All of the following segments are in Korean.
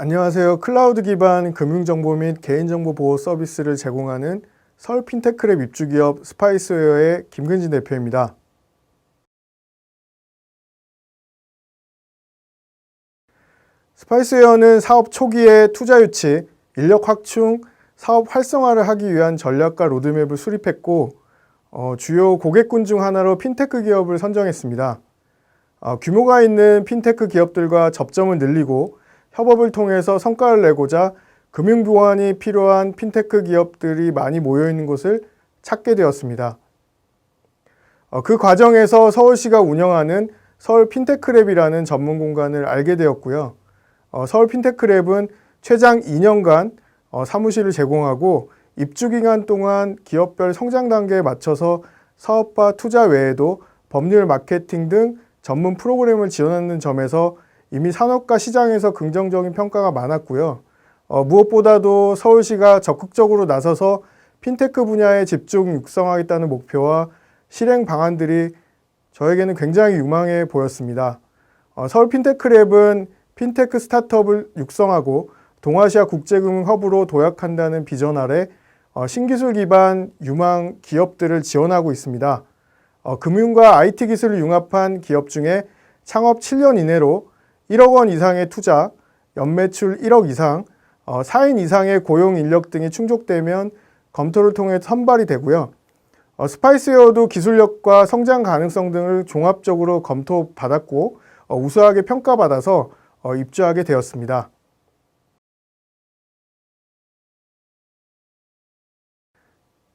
안녕하세요. 클라우드 기반 금융정보 및 개인정보 보호 서비스를 제공하는 서울 핀테크랩 입주기업 스파이스웨어의 김근진 대표입니다. 스파이스웨어는 사업 초기에 투자 유치, 인력 확충, 사업 활성화를 하기 위한 전략과 로드맵을 수립했고 주요 고객군 중 하나로 핀테크 기업을 선정했습니다. 규모가 있는 핀테크 기업들과 접점을 늘리고 협업을 통해서 성과를 내고자 금융 보안이 필요한 핀테크 기업들이 많이 모여있는 곳을 찾게 되었습니다. 그 과정에서 서울시가 운영하는 서울 핀테크랩이라는 전문 공간을 알게 되었고요. 서울 핀테크랩은 최장 2년간 사무실을 제공하고 입주 기간 동안 기업별 성장 단계에 맞춰서 사업과 투자 외에도 법률, 마케팅 등 전문 프로그램을 지원하는 점에서 이미 산업과 시장에서 긍정적인 평가가 많았고요. 무엇보다도 서울시가 적극적으로 나서서 핀테크 분야에 집중 육성하겠다는 목표와 실행 방안들이 저에게는 굉장히 유망해 보였습니다. 서울 핀테크랩은 핀테크 스타트업을 육성하고 동아시아 국제금융 허브로 도약한다는 비전 아래 신기술 기반 유망 기업들을 지원하고 있습니다. 금융과 IT 기술을 융합한 기업 중에 창업 7년 이내로 1억 원 이상의 투자, 연매출 1억 이상, 4인 이상의 고용 인력 등이 충족되면 검토를 통해 선발이 되고요. 스파이스웨어도 기술력과 성장 가능성 등을 종합적으로 검토받았고 우수하게 평가받아서 입주하게 되었습니다.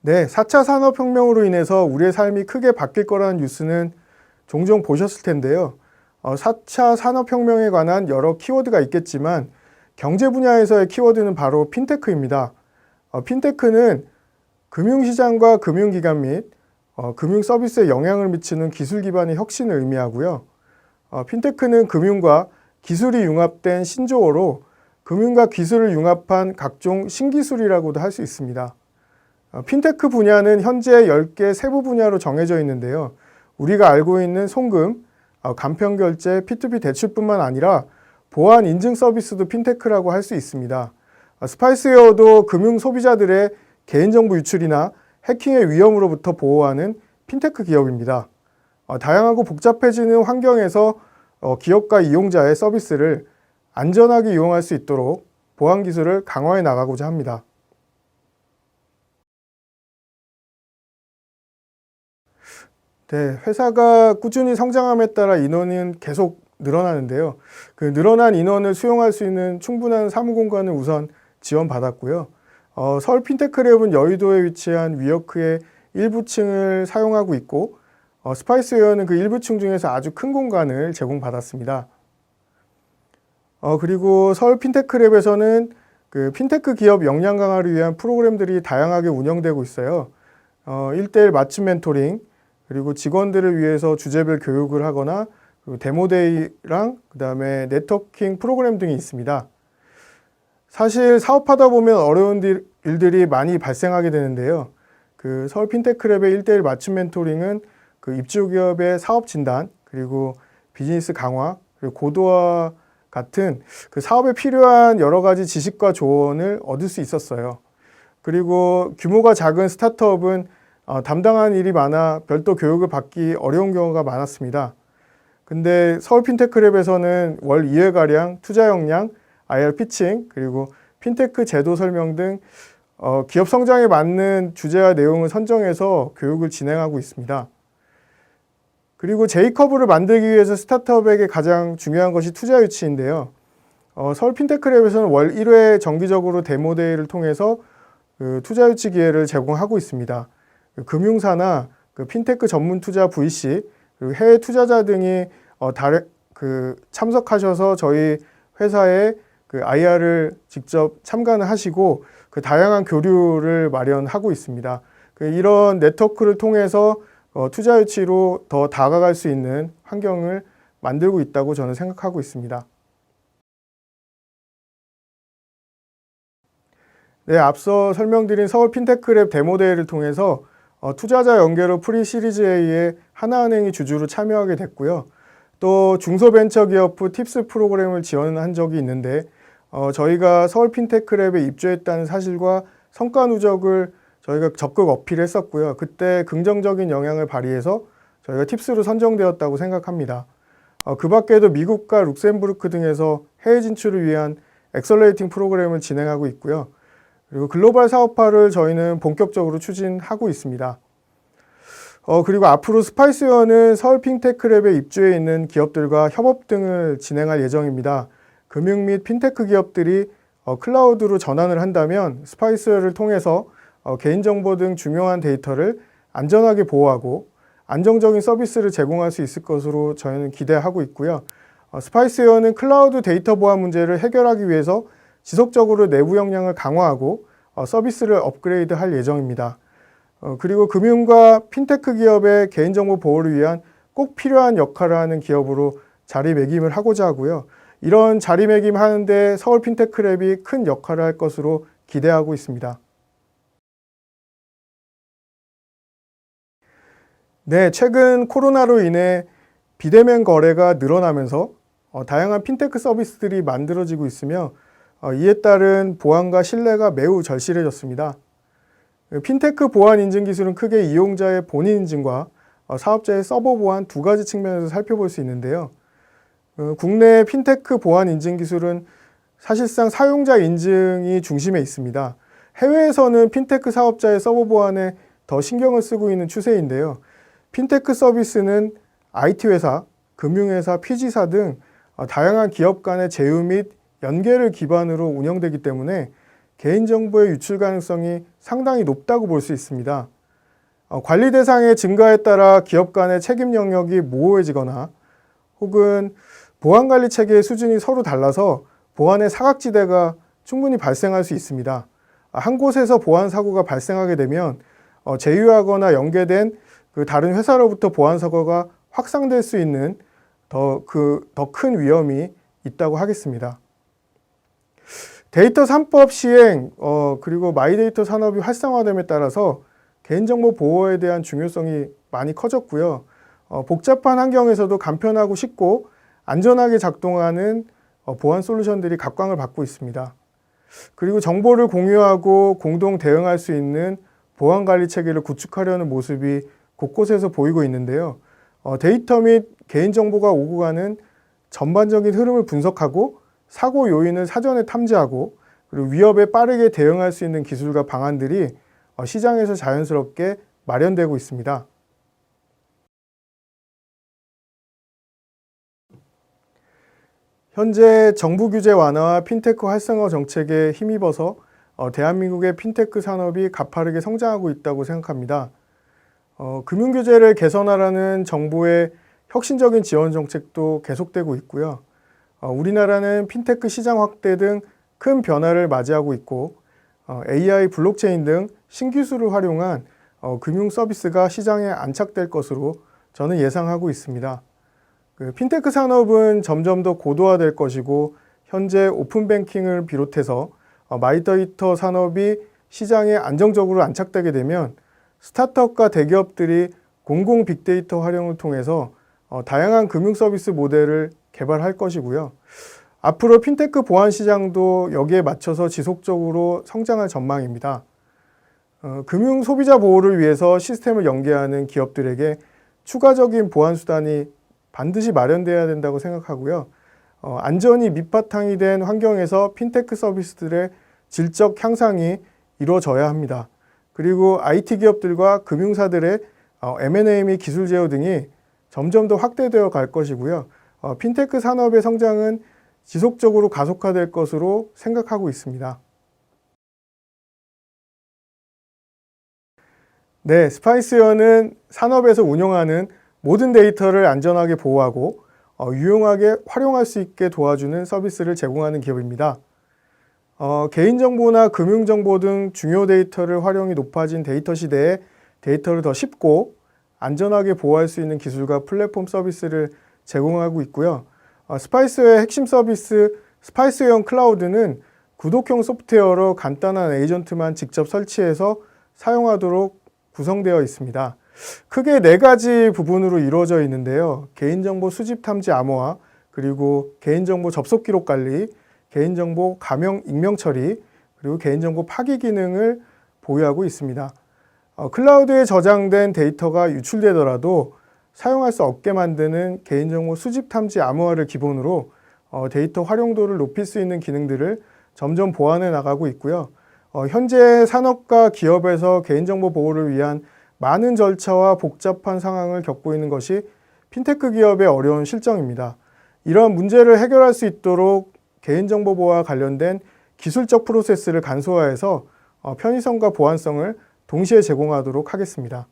네, 4차 산업혁명으로 인해서 우리의 삶이 크게 바뀔 거라는 뉴스는 종종 보셨을 텐데요. 4차 산업혁명에 관한 여러 키워드가 있겠지만 경제 분야에서의 키워드는 바로 핀테크입니다. 핀테크는 금융시장과 금융기관 및 금융서비스에 영향을 미치는 기술 기반의 혁신을 의미하고요. 핀테크는 금융과 기술이 융합된 신조어로 금융과 기술을 융합한 각종 신기술이라고도 할 수 있습니다. 핀테크 분야는 현재 10개 세부 분야로 정해져 있는데요. 우리가 알고 있는 송금, 간편결제, P2P 대출뿐만 아니라 보안 인증 서비스도 핀테크라고 할 수 있습니다. 스파이스웨어도 금융 소비자들의 개인정보 유출이나 해킹의 위험으로부터 보호하는 핀테크 기업입니다. 다양하고 복잡해지는 환경에서 기업과 이용자의 서비스를 안전하게 이용할 수 있도록 보안 기술을 강화해 나가고자 합니다. 네, 회사가 꾸준히 성장함에 따라 인원은 계속 늘어나는데요. 그 늘어난 인원을 수용할 수 있는 충분한 사무공간을 우선 지원받았고요. 서울 핀테크랩은 여의도에 위치한 위워크의 일부 층을 사용하고 있고 스파이스웨어는 그 일부 층 중에서 아주 큰 공간을 제공받았습니다. 그리고 서울 핀테크랩에서는 그 핀테크 기업 역량 강화를 위한 프로그램들이 다양하게 운영되고 있어요. 1:1 맞춤 멘토링, 그리고 직원들을 위해서 주제별 교육을 하거나 데모데이랑 그다음에 네트워킹 프로그램 등이 있습니다. 사실 사업하다 보면 어려운 일들이 많이 발생하게 되는데요. 그 서울 핀테크랩의 1:1 맞춤 멘토링은 그 입주 기업의 사업 진단, 그리고 비즈니스 강화, 그리고 고도화 같은 그 사업에 필요한 여러 가지 지식과 조언을 얻을 수 있었어요. 그리고 규모가 작은 스타트업은 담당한 일이 많아 별도 교육을 받기 어려운 경우가 많았습니다. 근데 서울 핀테크랩에서는 월 2회가량 투자 역량, IR 피칭, 그리고 핀테크 제도 설명 등 기업 성장에 맞는 주제와 내용을 선정해서 교육을 진행하고 있습니다. 그리고 J커브를 만들기 위해서 스타트업에게 가장 중요한 것이 투자 유치인데요. 서울 핀테크랩에서는 월 1회 정기적으로 데모데이를 통해서 그 투자 유치 기회를 제공하고 있습니다. 금융사나 그 핀테크 전문 투자 VC, 그리고 해외 투자자 등이 참석하셔서 저희 회사의 그 IR을 직접 참관을 하시고 그 다양한 교류를 마련하고 있습니다. 이런 네트워크를 통해서 투자 유치로 더 다가갈 수 있는 환경을 만들고 있다고 저는 생각하고 있습니다. 네, 앞서 설명드린 서울 핀테크랩 데모데이를 통해서 투자자 연계로 프리시리즈 A에 하나은행이 주주로 참여하게 됐고요. 또 중소벤처기업부 팁스 프로그램을 지원한 적이 있는데 저희가 서울 핀테크랩에 입주했다는 사실과 성과 누적을 저희가 적극 어필했었고요. 그때 긍정적인 영향을 발휘해서 저희가 팁스로 선정되었다고 생각합니다. 그 밖에도 미국과 룩셈부르크 등에서 해외 진출을 위한 엑셀러레이팅 프로그램을 진행하고 있고요. 그리고 글로벌 사업화를 저희는 본격적으로 추진하고 있습니다. 그리고 앞으로 스파이스웨어는 서울 핀테크랩에 입주해 있는 기업들과 협업 등을 진행할 예정입니다. 금융 및 핀테크 기업들이 클라우드로 전환을 한다면 스파이스웨어를 통해서 개인정보 등 중요한 데이터를 안전하게 보호하고 안정적인 서비스를 제공할 수 있을 것으로 저희는 기대하고 있고요. 스파이스웨어는 클라우드 데이터 보안 문제를 해결하기 위해서 지속적으로 내부 역량을 강화하고 서비스를 업그레이드할 예정입니다. 그리고 금융과 핀테크 기업의 개인정보 보호를 위한 꼭 필요한 역할을 하는 기업으로 자리매김을 하고자 하고요. 이런 자리매김 하는데 서울 핀테크랩이 큰 역할을 할 것으로 기대하고 있습니다. 네, 최근 코로나로 인해 비대면 거래가 늘어나면서 다양한 핀테크 서비스들이 만들어지고 있으며 이에 따른 보안과 신뢰가 매우 절실해졌습니다. 핀테크 보안 인증 기술은 크게 이용자의 본인 인증과 사업자의 서버 보안 두 가지 측면에서 살펴볼 수 있는데요. 국내 핀테크 보안 인증 기술은 사실상 사용자 인증이 중심에 있습니다. 해외에서는 핀테크 사업자의 서버 보안에 더 신경을 쓰고 있는 추세인데요. 핀테크 서비스는 IT 회사, 금융회사, 피지사 등 다양한 기업 간의 제휴 및 연계를 기반으로 운영되기 때문에 개인정보의 유출 가능성이 상당히 높다고 볼 수 있습니다. 관리 대상의 증가에 따라 기업 간의 책임 영역이 모호해지거나 혹은 보안관리 체계의 수준이 서로 달라서 보안의 사각지대가 충분히 발생할 수 있습니다. 한 곳에서 보안 사고가 발생하게 되면 제휴하거나 연계된 그 다른 회사로부터 보안 사고가 확산될 수 있는 더 큰 위험이 있다고 하겠습니다. 데이터 3법 시행 그리고 마이데이터 산업이 활성화됨에 따라서 개인정보 보호에 대한 중요성이 많이 커졌고요. 복잡한 환경에서도 간편하고 쉽고 안전하게 작동하는 보안 솔루션들이 각광을 받고 있습니다. 그리고 정보를 공유하고 공동 대응할 수 있는 보안관리 체계를 구축하려는 모습이 곳곳에서 보이고 있는데요. 데이터 및 개인정보가 오고 가는 전반적인 흐름을 분석하고 사고 요인을 사전에 탐지하고 그리고 위협에 빠르게 대응할 수 있는 기술과 방안들이 시장에서 자연스럽게 마련되고 있습니다. 현재 정부 규제 완화와 핀테크 활성화 정책에 힘입어서 대한민국의 핀테크 산업이 가파르게 성장하고 있다고 생각합니다. 금융규제를 개선하라는 정부의 혁신적인 지원 정책도 계속되고 있고요. 우리나라는 핀테크 시장 확대 등 큰 변화를 맞이하고 있고 AI, 블록체인 등 신기술을 활용한 금융 서비스가 시장에 안착될 것으로 저는 예상하고 있습니다. 핀테크 산업은 점점 더 고도화될 것이고 현재 오픈뱅킹을 비롯해서 마이데이터 산업이 시장에 안정적으로 안착되게 되면 스타트업과 대기업들이 공공 빅데이터 활용을 통해서 다양한 금융 서비스 모델을 개발할 것이고요. 앞으로 핀테크 보안 시장도 여기에 맞춰서 지속적으로 성장할 전망입니다. 금융 소비자 보호를 위해서 시스템을 연계하는 기업들에게 추가적인 보안 수단이 반드시 마련돼야 된다고 생각하고요. 안전이 밑바탕이 된 환경에서 핀테크 서비스들의 질적 향상이 이루어져야 합니다. 그리고 IT 기업들과 금융사들의 M&A 및 기술 제휴 등이 점점 더 확대되어 갈 것이고요. 핀테크 산업의 성장은 지속적으로 가속화될 것으로 생각하고 있습니다. 네, 스파이스웨어는 산업에서 운용하는 모든 데이터를 안전하게 보호하고 유용하게 활용할 수 있게 도와주는 서비스를 제공하는 기업입니다. 개인정보나 금융정보 등 중요 데이터를 활용이 높아진 데이터 시대에 데이터를 더 쉽고 안전하게 보호할 수 있는 기술과 플랫폼 서비스를 제공하고 있고요. 스파이스웨어의 핵심 서비스 스파이스웨어 클라우드는 구독형 소프트웨어로 간단한 에이전트만 직접 설치해서 사용하도록 구성되어 있습니다. 크게 4가지 부분으로 이루어져 있는데요. 개인정보 수집 탐지 암호화, 그리고 개인정보 접속 기록 관리, 개인정보 가명, 익명 처리, 그리고 개인정보 파기 기능을 보유하고 있습니다. 클라우드에 저장된 데이터가 유출되더라도 사용할 수 없게 만드는 개인정보 수집 탐지 암호화를 기본으로 데이터 활용도를 높일 수 있는 기능들을 점점 보완해 나가고 있고요. 현재 산업과 기업에서 개인정보 보호를 위한 많은 절차와 복잡한 상황을 겪고 있는 것이 핀테크 기업의 어려운 실정입니다. 이러한 문제를 해결할 수 있도록 개인정보 보호와 관련된 기술적 프로세스를 간소화해서 편의성과 보안성을 동시에 제공하도록 하겠습니다.